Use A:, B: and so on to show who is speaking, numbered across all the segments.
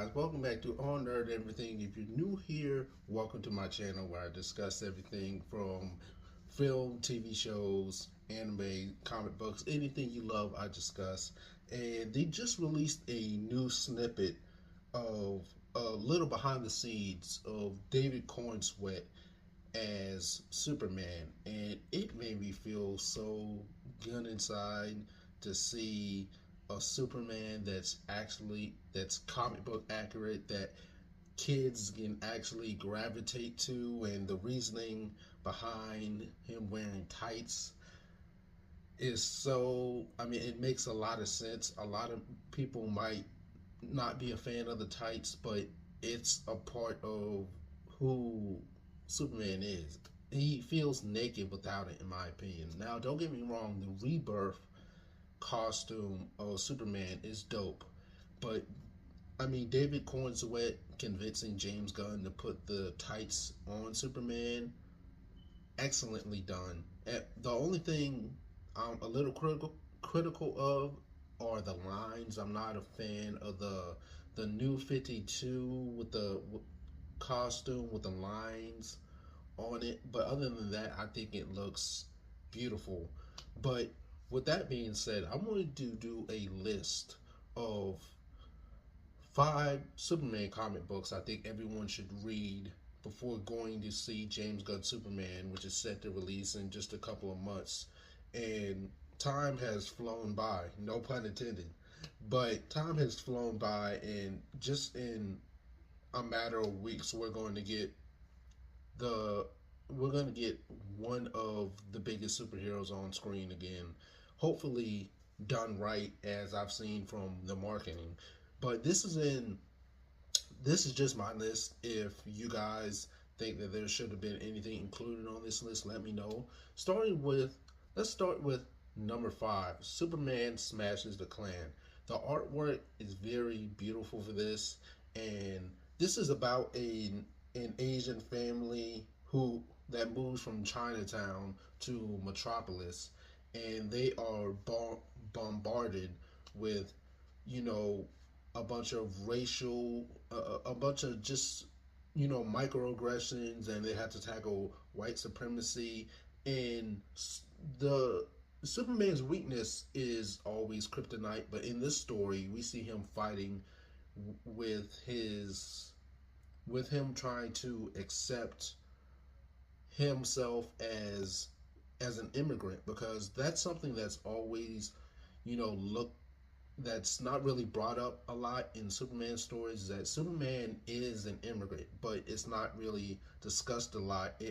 A: guys, welcome back to All Nerd Everything. If you're new here, welcome to my channel where I discuss everything from film, TV shows, anime, comic books, anything you love, I discuss. And they just released a new snippet of a little behind the scenes of David Cornsweet as Superman, and it made me feel so good inside to see a Superman that's comic book accurate, that kids can actually gravitate to, and the reasoning behind him wearing tights is so, I mean, it makes a lot of sense. A lot of people might not be a fan of the tights, but it's a part of who Superman is. He feels naked without it, in my opinion. Now, don't get me wrong, the rebirth costume of Superman is dope, but I mean, David Cornsweet convincing James Gunn to put the tights on Superman, excellently done. The only thing I'm a little critical of are the lines. I'm not a fan of the new 52 with the costume with the lines on it. But other than that, I think it looks beautiful. But with that being said, I wanted to do a list of 5 Superman comic books I think everyone should read before going to see James Gunn Superman, which is set to release in just a couple of months. And time has flown by, no pun intended, but time has flown by, and just in a matter of weeks, the we're going to get one of the biggest superheroes on screen again. Hopefully done right, as I've seen from the marketing. But this is just my list. If you guys think that there should have been anything included on this list, let me know. Let's start with number 5. Superman smashes the Klan. The artwork is very beautiful for this, and this is about an Asian family who that moves from Chinatown to Metropolis, and they are bombarded with, you know, a bunch of a bunch of just, microaggressions, and they have to tackle white supremacy. And the Superman's weakness is always kryptonite, but in this story, we see him fighting with him trying to accept himself as an immigrant, because that's something that's always, looked that's not really brought up a lot in Superman stories, is that Superman is an immigrant, but it's not really discussed a lot.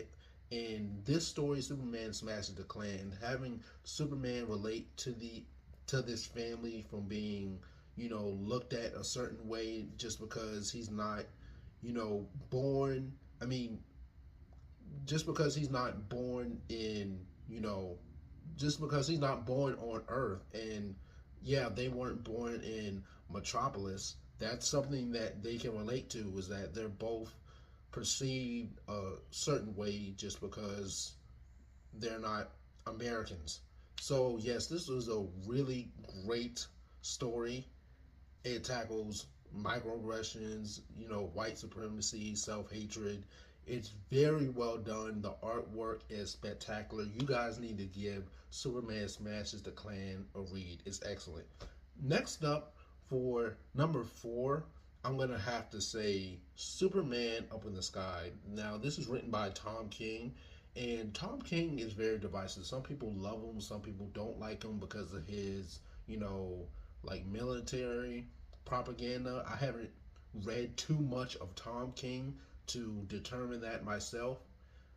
A: In this story, Superman smashes the Klan. Having Superman relate to this family from being, looked at a certain way just because he's not, born. I mean, just because he's not born in, just because he's not born on Earth, and yeah, they weren't born in Metropolis. That's something that they can relate to, is that they're both perceived a certain way just because they're not Americans. So yes, this was a really great story. It tackles microaggressions, white supremacy, self-hatred. It's very well done. The artwork is spectacular. You guys need to give Superman Smashes the Klan a read. It's excellent. Next up, for number 4, I'm going to have to say Superman Up in the Sky. Now, this is written by Tom King, and Tom King is very divisive. Some people love him, some people don't like him because of his, like military propaganda. I haven't read too much of Tom King to determine that myself.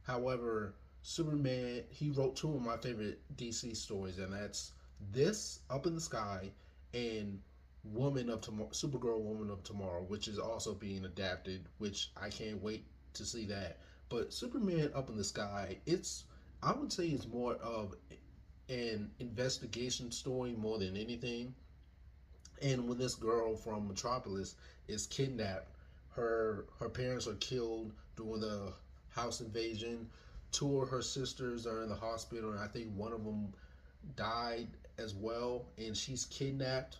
A: However, Superman, he wrote 2 of my favorite DC stories, and that's this, Up in the Sky, and Woman of Tomorrow, Supergirl Woman of Tomorrow, which is also being adapted, which I can't wait to see that. But Superman Up in the Sky, I would say it's more of an investigation story more than anything. And when this girl from Metropolis is kidnapped, her parents are killed during the house invasion. 2 of her sisters are in the hospital, and I think one of them died as well. And she's kidnapped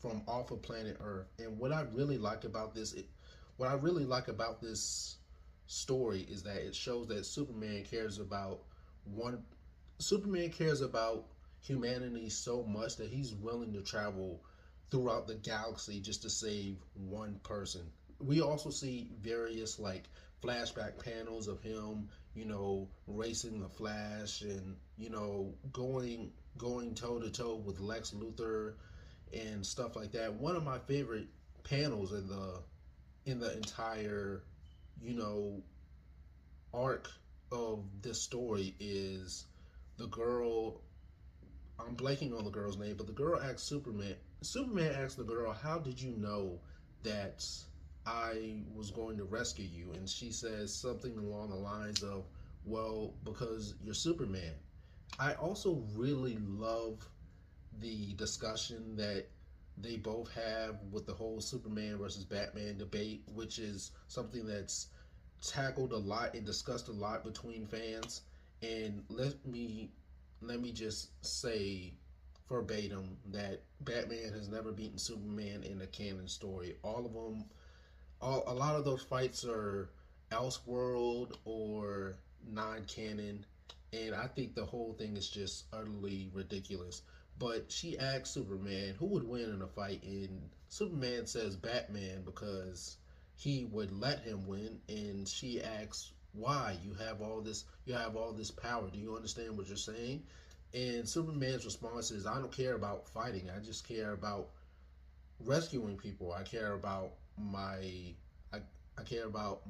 A: from off of planet Earth. And what I really like about what I really like about this story is that it shows that one. Superman cares about humanity so much that he's willing to travel throughout the galaxy just to save one person. We also see various like flashback panels of him, racing the Flash and going toe to toe with Lex Luthor and stuff like that. One of my favorite panels in the entire, you know, arc of this story is the girl. I'm blanking on the girl's name, but the girl asks Superman. Superman asks the girl, "How did you know that I was going to rescue you?" And she says something along the lines of, "Well, because you're Superman." I also really love the discussion that they both have with the whole Superman versus Batman debate, which is something that's tackled a lot and discussed a lot between fans. And let me just say verbatim that Batman has never beaten Superman in a canon story. All of them, a lot of those fights are Elseworld or non-canon, and I think the whole thing is just utterly ridiculous. But she asks Superman who would win in a fight, and Superman says Batman because he would let him win, and she asks why. You have all this power. Do you understand what you're saying? And Superman's response is, I don't care about fighting. I just care about rescuing people. I, I care about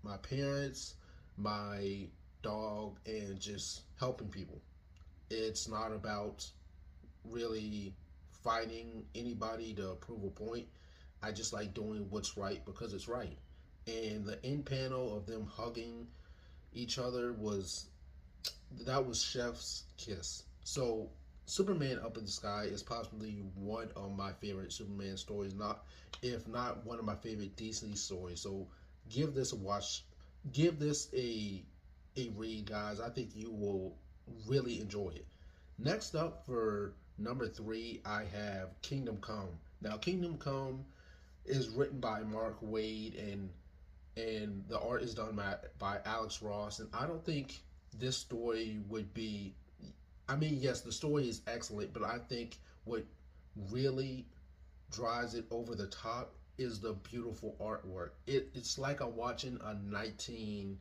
A: my parents, my dog, and just helping people. It's not about really fighting anybody to prove a point. I just like doing what's right because it's right. And the end panel of them hugging each other was chef's kiss. So Superman Up in the Sky is possibly one of my favorite Superman stories, not if not one of my favorite DC stories. So give this a watch, give this a read, guys. I think you will really enjoy it. Next up for number 3, I have Kingdom Come. Now, Kingdom Come is written by Mark Waid and the art is done by Alex Ross. And I don't think this story would be. I mean, yes, the story is excellent, but I think what really drives it over the top is the beautiful artwork. It's like I'm watching a 19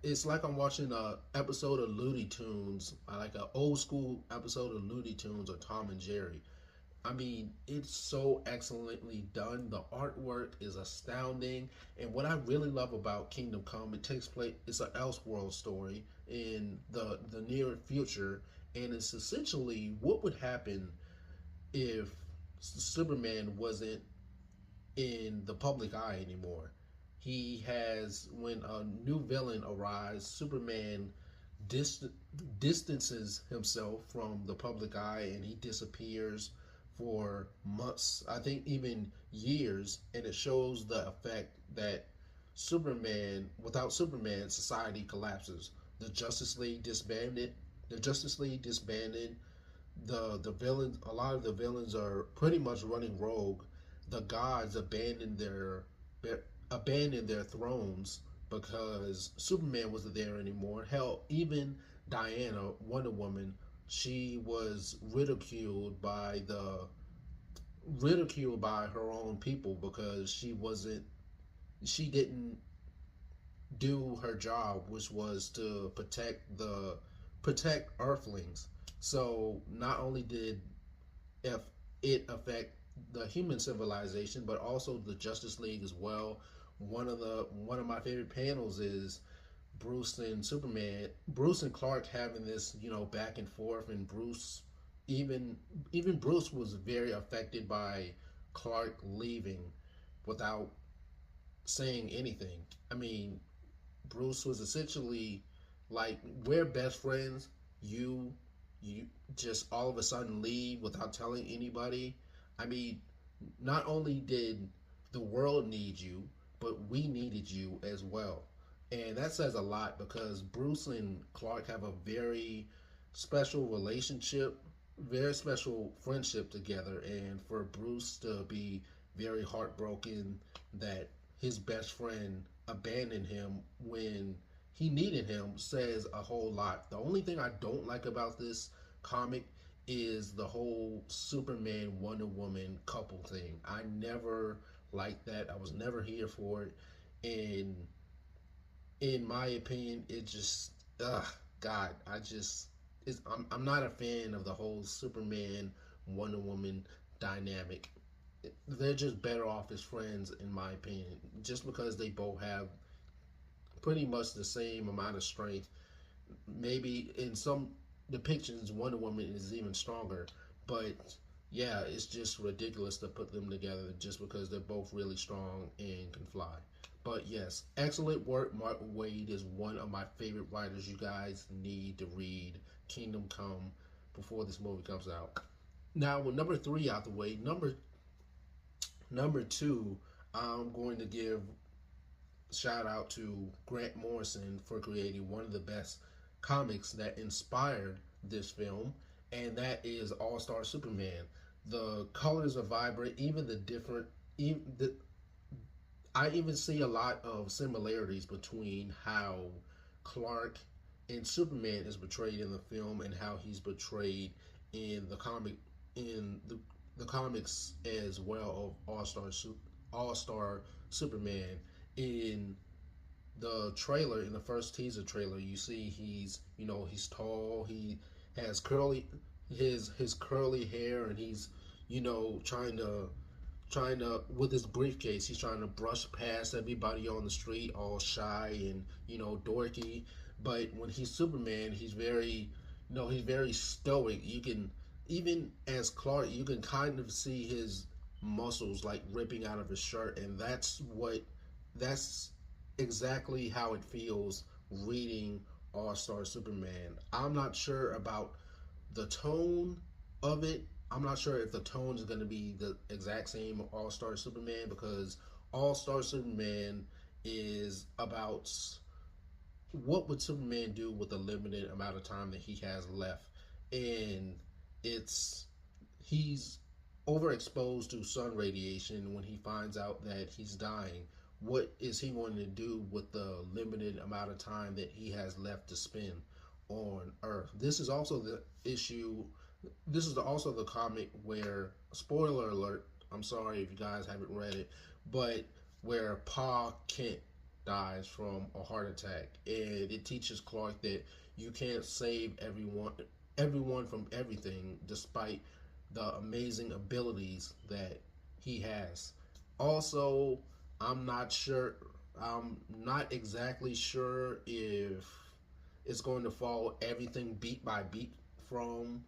A: it's like I'm watching a episode of Looney Tunes, like an old school episode of Looney Tunes or Tom and Jerry. I mean, it's so excellently done. The artwork is astounding, and what I really love about Kingdom Come, it takes place. It's an Elseworld story in the near future, and it's essentially what would happen if Superman wasn't in the public eye anymore. He has when a new villain arrives, Superman dist- distances himself from the public eye and he disappears for months, I think even years, and it shows the effect that without Superman, society collapses. The Justice League disbanded. The Justice League disbanded. The villains, a lot of the villains are pretty much running rogue. The gods abandoned their thrones because Superman wasn't there anymore. Hell, even Diana, Wonder Woman, she was ridiculed by her own people because she didn't do her job, which was to protect Earthlings. So not only did if it affect the human civilization, but also the Justice League as well. One of my favorite panels is Bruce and Clark having this, back and forth, and even Bruce was very affected by Clark leaving without saying anything. I mean, Bruce was essentially like, we're best friends. You just all of a sudden leave without telling anybody. I mean, not only did the world need you, but we needed you as well. And that says a lot because Bruce and Clark have a very special relationship, very special friendship together, and for Bruce to be very heartbroken that his best friend abandoned him when he needed him says a whole lot. The only thing I don't like about this comic is the whole Superman Wonder Woman couple thing. I never liked that. I was never here for it. And in my opinion, it just, God, I'm not a fan of the whole Superman Wonder Woman dynamic. They're just better off as friends, in my opinion, just because they both have pretty much the same amount of strength. Maybe in some depictions, Wonder Woman is even stronger, but yeah, it's just ridiculous to put them together just because they're both really strong and can fly. But yes, excellent work. Mark Waid is one of my favorite writers. You guys need to read Kingdom Come before this movie comes out. Now, with number three out the way, number two, I'm going to give shout out to Grant Morrison for creating one of the best comics that inspired this film, and that is All-Star Superman. The colors are vibrant, even the different, even the, I even see a lot of similarities between how Clark and Superman is portrayed in the film and how he's portrayed in the comics as well of All Star Superman. In the trailer, in the first teaser trailer, you see he's tall, he has his curly hair, and he's trying to with his briefcase, he's trying to brush past everybody on the street, all shy and dorky. But when he's Superman, he's very stoic. You can, even as Clark, you can kind of see his muscles like ripping out of his shirt, and that's exactly how it feels reading All Star Superman. I'm not sure about the tone of it. I'm not sure if the tone is going to be the exact same All Star Superman, because All Star Superman is about what would Superman do with the limited amount of time that he has left, and it's he's overexposed to sun radiation when he finds out that he's dying. What is he going to do with the limited amount of time that he has left to spend on Earth? This is also the issue. This is also the comic where, spoiler alert, I'm sorry if you guys haven't read it, but where Pa Kent dies from a heart attack, and it teaches Clark that you can't save everyone from everything, despite the amazing abilities that he has. Also, I'm not sure. I'm not exactly sure if it's going to follow everything beat by beat from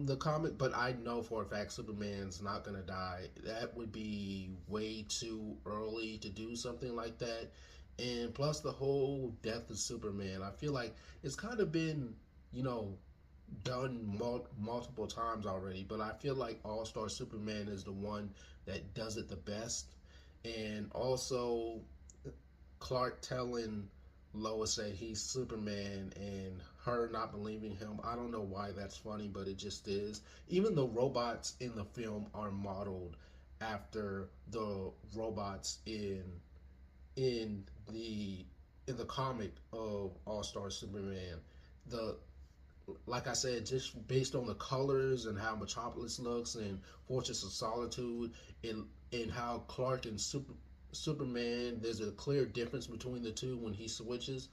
A: the comic, but I know for a fact Superman's not gonna die. That would be way too early to do something like that. And plus the whole death of Superman, I feel like it's kind of been, you know, done multiple times already, but I feel like All Star Superman is the one that does it the best. And also Clark telling Lois that he's Superman and her not believing him. I don't know why that's funny, but it just is. Even the robots in the film are modeled after the robots in the in the comic of All Star Superman. The Like I said, just based on the colors and how Metropolis looks and Fortress of Solitude, and how Clark and Superman, there's a clear difference between the two when he switches.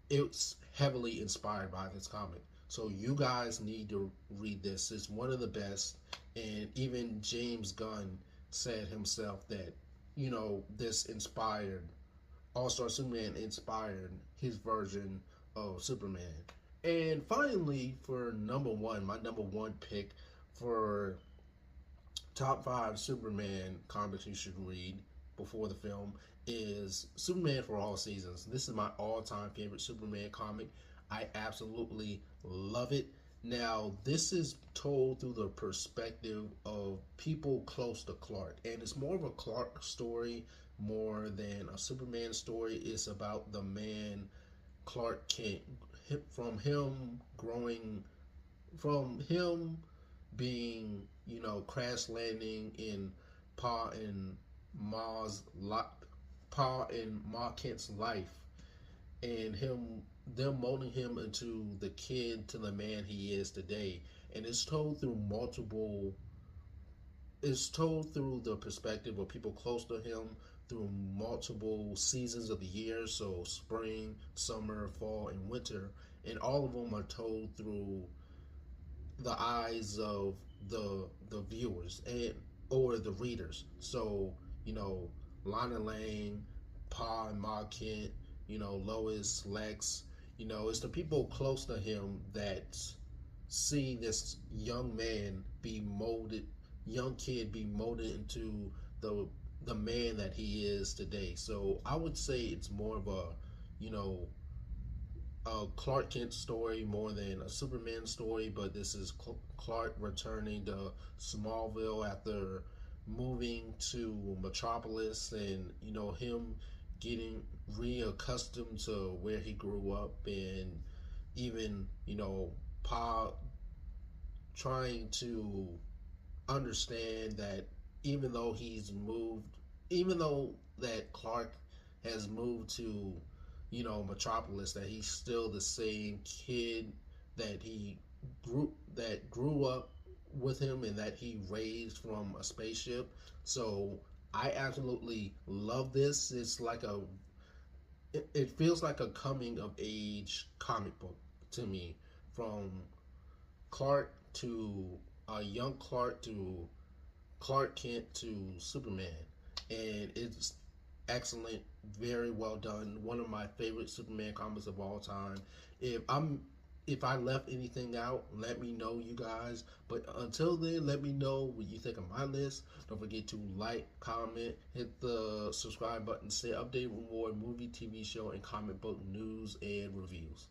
A: It's heavily inspired by this comic. So you guys need to read this. It's one of the best. And even James Gunn said himself that, this inspired, All Star Superman inspired his version of Superman. And finally, for number one, my number one pick for top five Superman comics you should read before the film is Superman for All Seasons. This is my all-time favorite Superman comic. I absolutely love it. Now, this is told through the perspective of people close to Clark, and it's more of a Clark story more than a Superman story. It's about the man Clark Kent, from him growing from him being, crash landing in Pa and Ma's Pa and Ma Kent's life, and them molding him into the kid to the man he is today. And it's told through the perspective of people close to him through multiple seasons of the year, so spring, summer, fall, and winter, and all of them are told through the eyes of the viewers and or the readers. So, you know, Lana Lang, Pa and Ma Kent, Lois, Lex, it's the people close to him that see this young kid be molded into the man that he is today. So I would say it's more of you know, a Clark Kent story more than a Superman story, but this is Clark returning to Smallville after moving to Metropolis, and him getting reaccustomed to where he grew up, and even Pa trying to understand that even though he's moved, even though that Clark has moved to, Metropolis, that he's still the same kid that grew up with him and that he raised from a spaceship. So I absolutely love this. It feels like a coming of age comic book to me, from Clark to a young Clark to Clark Kent to Superman, and it's excellent, very well done. One of my favorite Superman comics of all time. If I left anything out, let me know, you guys. But until then, let me know what you think of my list. Don't forget to like, comment, hit the subscribe button, stay updated with more movie, TV show, and comic book news and reviews.